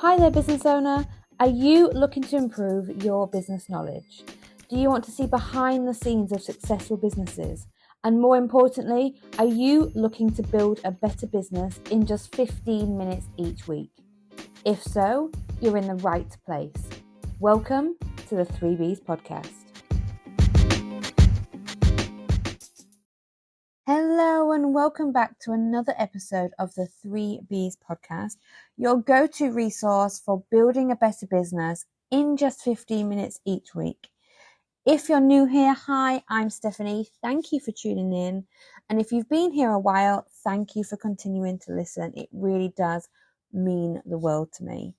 Hi there, business owner. Are you looking to improve your business knowledge? Do you want to see behind the scenes of successful businesses? And more importantly, are you looking to build a better business in just 15 minutes each week? If so, you're in the right place. Welcome to the 3Bs podcast. Hello and welcome back to another episode of the 3Bs podcast, your go-to resource for building a better business in just 15 minutes each week. If you're new here, hi, I'm Stephanie. Thank you for tuning in. And if you've been here a while, thank you for continuing to listen. It really does mean the world to me.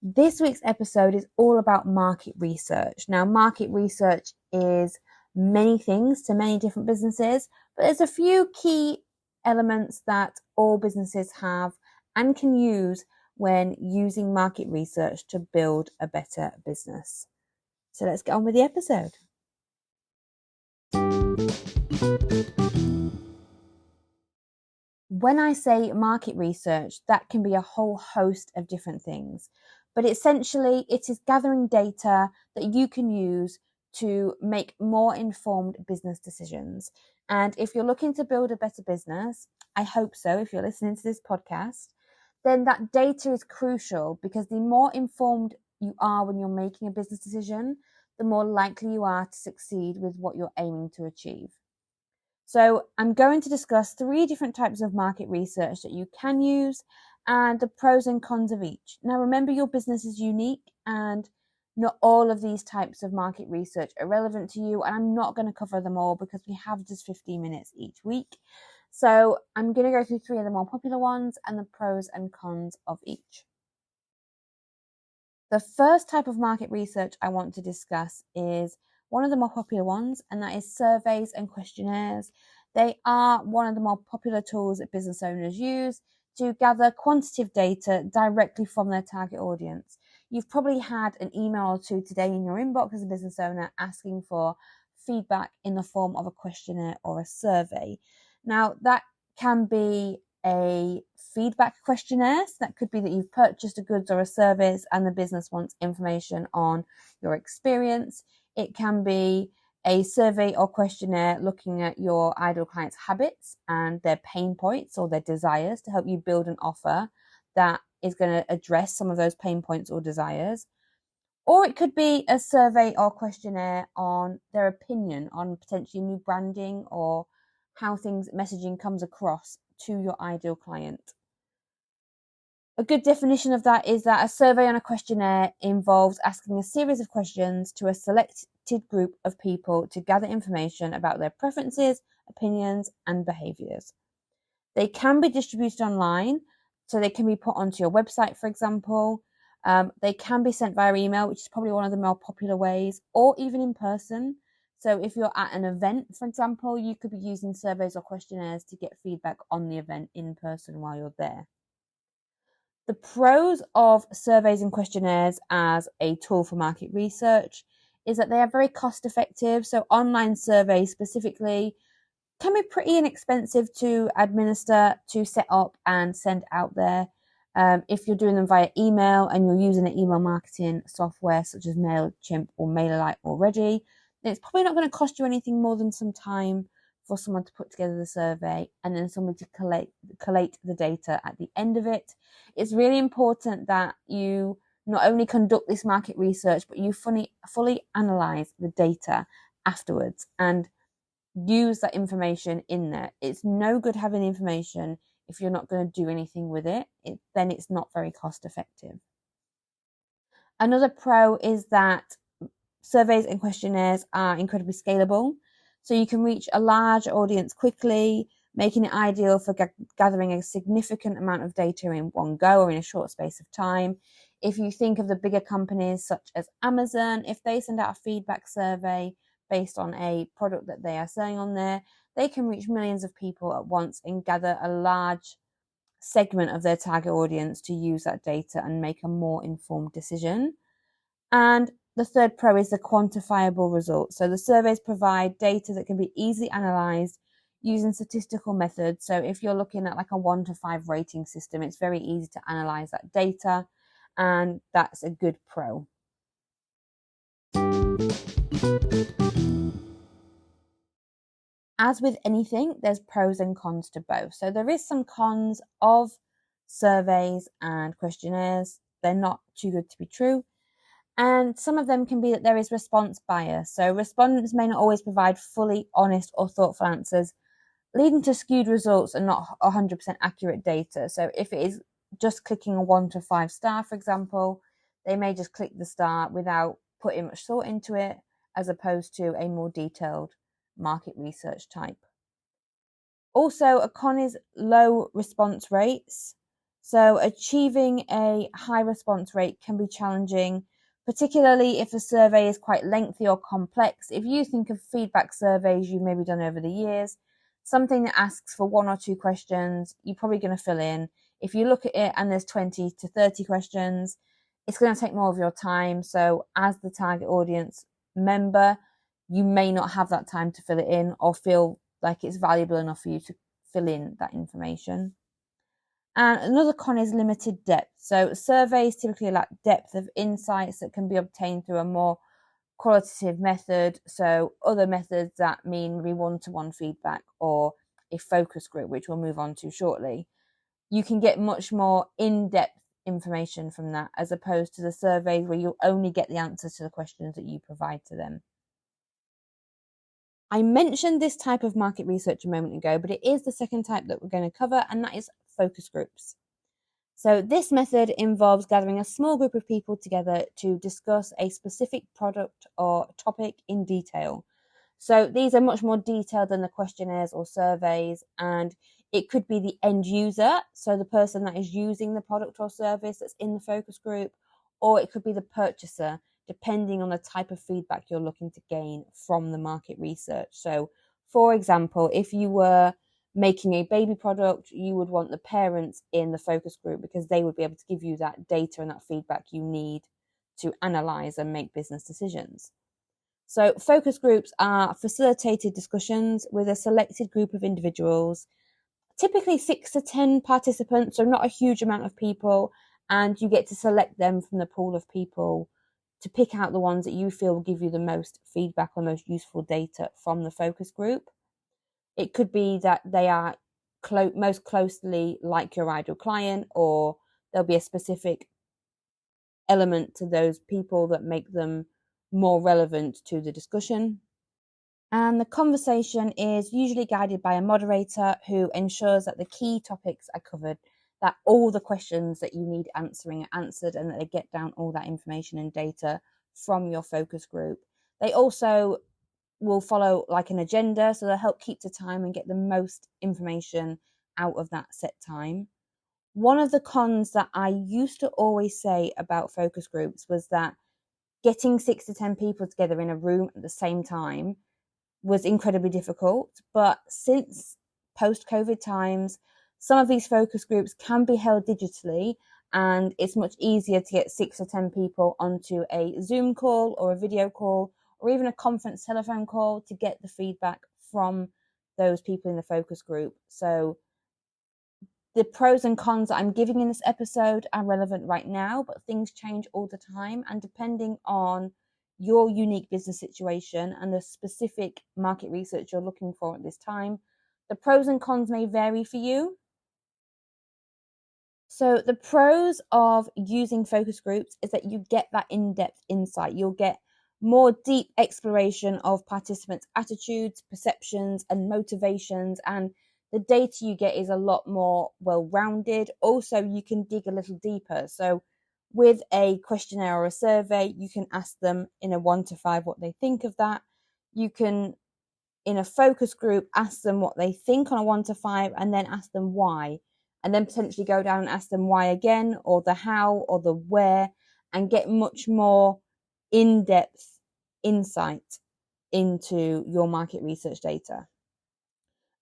This week's episode is all about market research. Now, market research is many things to many different businesses, but there's a few key elements that all businesses have and can use when using market research to build a better business. So let's get on with the episode. When I say market research, that can be a whole host of different things, but essentially it is gathering data that you can use to make more informed business decisions. And if you're looking to build a better business, I hope so, if you're listening to this podcast, then that data is crucial, because the more informed you are when you're making a business decision, the more likely you are to succeed with what you're aiming to achieve. So I'm going to discuss 3 different types of market research that you can use and the pros and cons of each. Now, remember, your business is unique and not all of these types of market research are relevant to you. And I'm not going to cover them all because we have just 15 minutes each week. So I'm going to go through 3 of the more popular ones and the pros and cons of each. The first type of market research I want to discuss is one of the more popular ones, and that is surveys and questionnaires. They are one of the more popular tools that business owners use to gather quantitative data directly from their target audience. You've probably had an email or 2 today in your inbox as a business owner asking for feedback in the form of a questionnaire or a survey. Now, that can be a feedback questionnaire. So that could be that you've purchased a goods or a service and the business wants information on your experience. It can be a survey or questionnaire looking at your ideal client's habits and their pain points or their desires to help you build an offer that is going to address some of those pain points or desires. Or it could be a survey or questionnaire on their opinion on potentially new branding or how messaging comes across to your ideal client. A good definition of that is that a survey and a questionnaire involves asking a series of questions to a selected group of people to gather information about their preferences, opinions, and behaviors. They can be distributed online, so they can be put onto your website, for example. They can be sent via email, which is probably one of the more popular ways, or even in person. So if you're at an event, for example, you could be using surveys or questionnaires to get feedback on the event in person while you're there. The pros of surveys and questionnaires as a tool for market research is that they are very cost effective. So online surveys specifically can be pretty inexpensive to administer, to set up and send out there. If you're doing them via email and you're using an email marketing software such as MailChimp or MailerLite already, then it's probably not going to cost you anything more than some time for someone to put together the survey and then someone to collate the data at the end of it. It's really important that you not only conduct this market research, but you fully analyze the data afterwards and use that information in there. It's no good having information if you're not going to do anything with it. Then it's not very cost effective. Another pro is that surveys and questionnaires are incredibly scalable. So you can reach a large audience quickly, making it ideal for gathering a significant amount of data in one go or in a short space of time. If you think of the bigger companies such as Amazon, if they send out a feedback survey based on a product that they are selling on there, they can reach millions of people at once and gather a large segment of their target audience to use that data and make a more informed decision. And the third pro is the quantifiable results. So the surveys provide data that can be easily analyzed using statistical methods. So if you're looking at like a 1 to 5 rating system, it's very easy to analyze that data and that's a good pro. As with anything, there's pros and cons to both. So there is some cons of surveys and questionnaires. They're not too good to be true. And some of them can be that there is response bias. So respondents may not always provide fully honest or thoughtful answers, leading to skewed results and not 100% accurate data. So if it is just clicking a 1 to 5 star, for example, they may just click the star without putting much thought into it, as opposed to a more detailed market research type. Also, a con is low response rates. So achieving a high response rate can be challenging, particularly if a survey is quite lengthy or complex. If you think of feedback surveys you've maybe done over the years, something that asks for 1 or 2 questions, you're probably going to fill in. If you look at it and there's 20 to 30 questions, it's going to take more of your time. So as the target audience member, you may not have that time to fill it in or feel like it's valuable enough for you to fill in that information. And another con is limited depth. So surveys typically lack depth of insights that can be obtained through a more qualitative method. So other methods that mean maybe one-to-one feedback or a focus group, which we'll move on to shortly. You can get much more in-depth information from that, as opposed to the surveys where you'll only get the answers to the questions that you provide to them. I mentioned this type of market research a moment ago, but it is the second type that we're going to cover, and that is focus groups. So this method involves gathering a small group of people together to discuss a specific product or topic in detail. So these are much more detailed than the questionnaires or surveys, and it could be the end user, so the person that is using the product or service that's in the focus group, or it could be the purchaser, depending on the type of feedback you're looking to gain from the market research. So, for example, if you were making a baby product, you would want the parents in the focus group because they would be able to give you that data and that feedback you need to analyze and make business decisions. So focus groups are facilitated discussions with a selected group of individuals, typically 6 to 10 participants, so not a huge amount of people, and you get to select them from the pool of people to pick out the ones that you feel will give you the most feedback or most useful data from the focus group. It could be that they are most closely like your ideal client, or there'll be a specific element to those people that make them more relevant to the discussion. And the conversation is usually guided by a moderator who ensures that the key topics are covered, that all the questions that you need answering are answered, and that they get down all that information and data from your focus group. They also will follow like an agenda, so they'll help keep to time and get the most information out of that set time. One of the cons that I used to always say about focus groups was that getting 6 to 10 people together in a room at the same time was incredibly difficult. But since post-COVID times, some of these focus groups can be held digitally, and it's much easier to get 6 or 10 people onto a Zoom call or a video call or even a conference telephone call to get the feedback from those people in the focus group. So the pros and cons that I'm giving in this episode are relevant right now, but things change all the time. And depending on your unique business situation and the specific market research you're looking for at this time, the pros and cons may vary for you. So the pros of using focus groups is that you get that in-depth insight. You'll get more deep exploration of participants' attitudes, perceptions, and motivations, and the data you get is a lot more well-rounded. Also, you can dig a little deeper. So with a questionnaire or a survey, you can ask them in a 1 to 5 what they think of that. You can, in a focus group, ask them what they think on a 1 to 5 and then ask them why. And then potentially go down and ask them why again, or the how, or the where, and get much more in-depth insight into your market research data.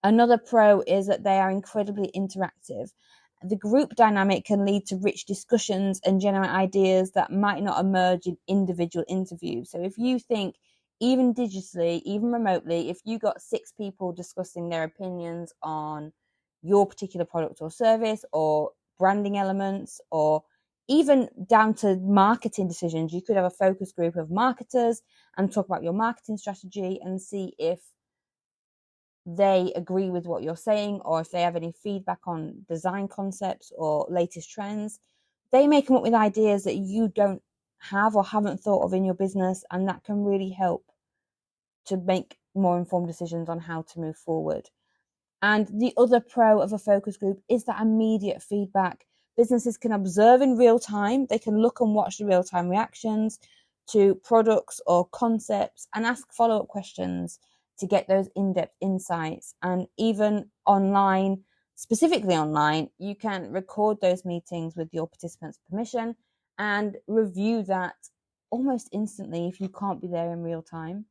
Another pro is that they are incredibly interactive. The group dynamic can lead to rich discussions and generate ideas that might not emerge in individual interviews. So if you think, even digitally, even remotely, if you got 6 people discussing their opinions on your particular product or service or branding elements or even down to marketing decisions. You could have a focus group of marketers and talk about your marketing strategy and see if they agree with what you're saying, or if they have any feedback on design concepts or latest trends. They may come up with ideas that you don't have or haven't thought of in your business, and that can really help to make more informed decisions on how to move forward. And the other pro of a focus group is that immediate feedback. Businesses can observe in real time. They can look and watch the real-time reactions to products or concepts and ask follow-up questions to get those in-depth insights. And even online, specifically online, you can record those meetings with your participants' permission and review that almost instantly if you can't be there in real time.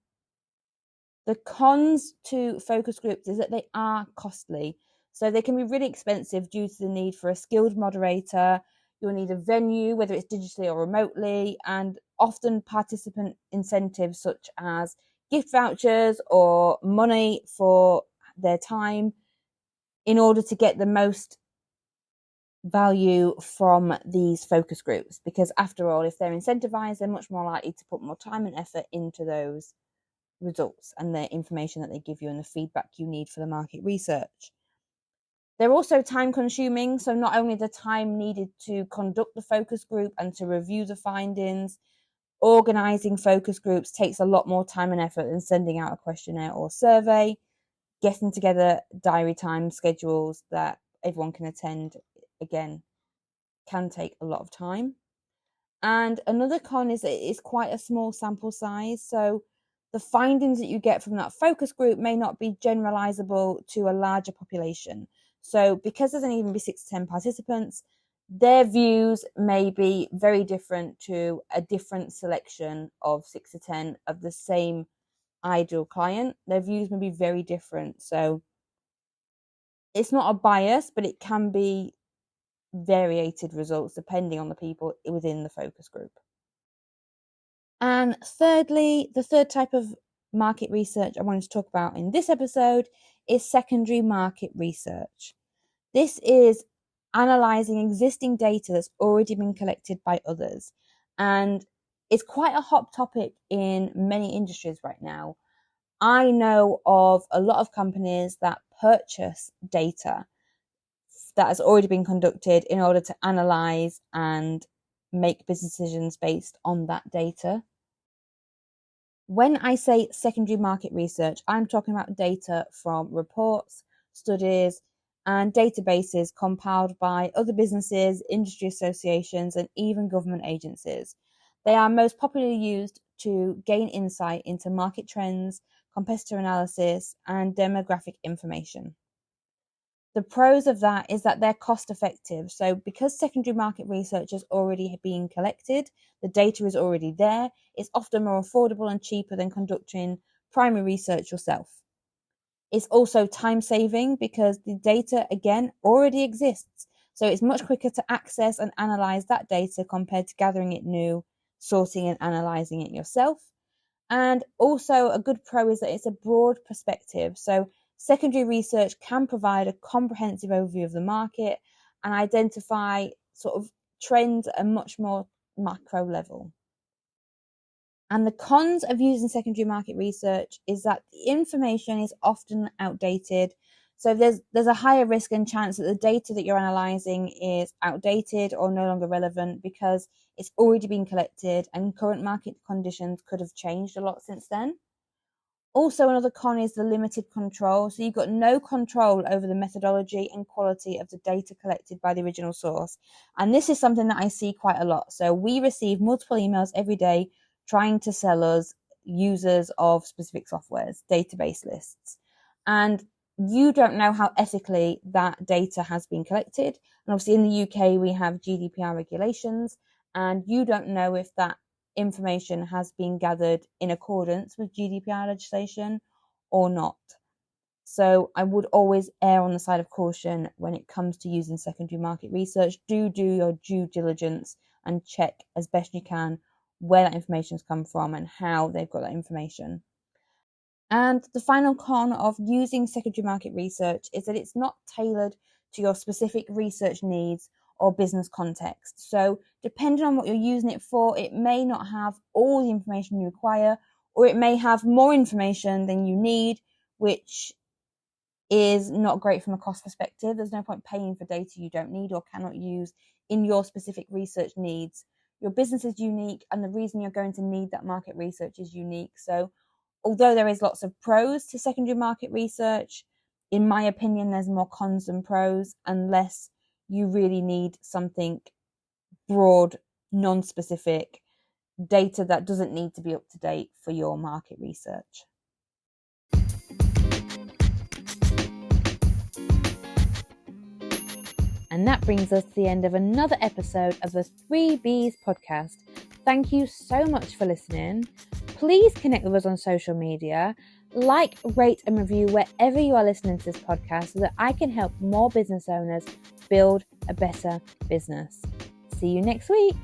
The cons to focus groups is that they are costly. So they can be really expensive due to the need for a skilled moderator. You'll need a venue, whether it's digitally or remotely, and often participant incentives such as gift vouchers or money for their time in order to get the most value from these focus groups. Because after all, if they're incentivized, they're much more likely to put more time and effort into those results and the information that they give you and the feedback you need for the market research. They're also time consuming, so not only the time needed to conduct the focus group and to review the findings, organizing focus groups takes a lot more time and effort than sending out a questionnaire or survey. Getting together diary time schedules that everyone can attend, again, can take a lot of time. And another con is that it's quite a small sample size, so the findings that you get from that focus group may not be generalizable to a larger population. So because there's only going to be 6 to 10 participants, their views may be very different to a different selection of 6 to 10 of the same ideal client. Their views may be very different. So it's not a bias, but it can be variated results depending on the people within the focus group. And thirdly, the third type of market research I wanted to talk about in this episode is secondary market research. This is analysing existing data that's already been collected by others. And it's quite a hot topic in many industries right now. I know of a lot of companies that purchase data that has already been conducted in order to analyse and make business decisions based on that data. When I say secondary market research, I'm talking about data from reports, studies, and databases compiled by other businesses, industry associations, and even government agencies. They are most popularly used to gain insight into market trends, competitor analysis, and demographic information. The pros of that is that they're cost effective. So because secondary market research has already been collected, the data is already there, it's often more affordable and cheaper than conducting primary research yourself. It's also time saving because the data, again, already exists. So it's much quicker to access and analyze that data compared to gathering it new, sorting and analyzing it yourself. And also a good pro is that it's a broad perspective. So secondary research can provide a comprehensive overview of the market and identify sort of trends at a much more macro level. And the cons of using secondary market research is that the information is often outdated. So there's a higher risk and chance that the data that you're analysing is outdated or no longer relevant because it's already been collected and current market conditions could have changed a lot since then. Also, another con is the limited control. So you've got no control over the methodology and quality of the data collected by the original source. And this is something that I see quite a lot. So we receive multiple emails every day trying to sell us users of specific softwares, database lists. And you don't know how ethically that data has been collected. And obviously in the UK, we have GDPR regulations, and you don't know if that information has been gathered in accordance with GDPR legislation or not. So I would always err on the side of caution when it comes to using secondary market research. Do your due diligence and check as best you can where that information has come from and how they've got that information. And the final con of using secondary market research is that it's not tailored to your specific research needs or business context. So depending on what you're using it for, it may not have all the information you require, or it may have more information than you need, which is not great from a cost perspective. There's no point paying for data you don't need or cannot use in your specific research needs. Your business is unique, and the reason you're going to need that market research is unique. So although there is lots of pros to secondary market research, in my opinion, there's more cons than pros, unless you really need something broad, non-specific data that doesn't need to be up to date for your market research. And that brings us to the end of another episode of the 3Bs podcast. Thank you so much for listening. Please connect with us on social media. Like, rate and review wherever you are listening to this podcast so that I can help more business owners build a better business. See you next week.